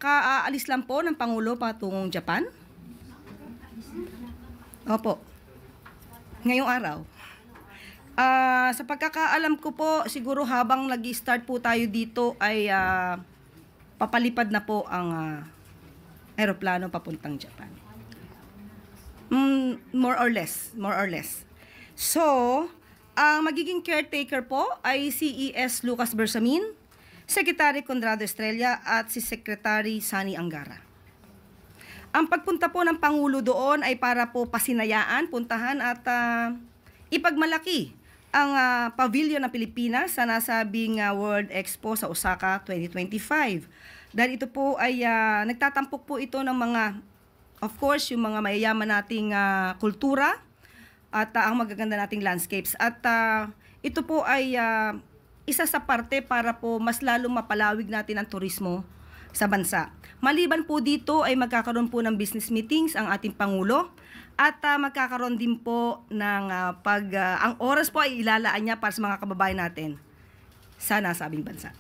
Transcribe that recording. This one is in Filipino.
kakaalis lang po ng Pangulo patungong Japan? Opo. Ngayong araw. Sa pagkakaalam ko po, siguro habang nag-start po tayo dito ay papalipad na po ang aeroplano papuntang Japan. More or less. So, ang magiging caretaker po ay si E.S. Lucas Bersamin, Secretary Conrado Estrella at si Secretary Sani Angara. Ang pagpunta po ng Pangulo doon ay para po pasinayaan, puntahan at ipagmalaki ang pavilion ng Pilipinas sa nasabing World Expo sa Osaka 2025. Dahil ito po ay nagtatampok po ito ng mga, of course, yung mga mayayaman nating kultura at ang magaganda nating landscapes. At ito po ay isa sa parte para po mas lalong mapalawig natin ang turismo sa bansa. Maliban po dito ay magkakaroon po ng business meetings ang ating Pangulo at magkakaroon din po ng ang oras po ay ilalaan niya para sa mga kababayan natin sa nasabing bansa.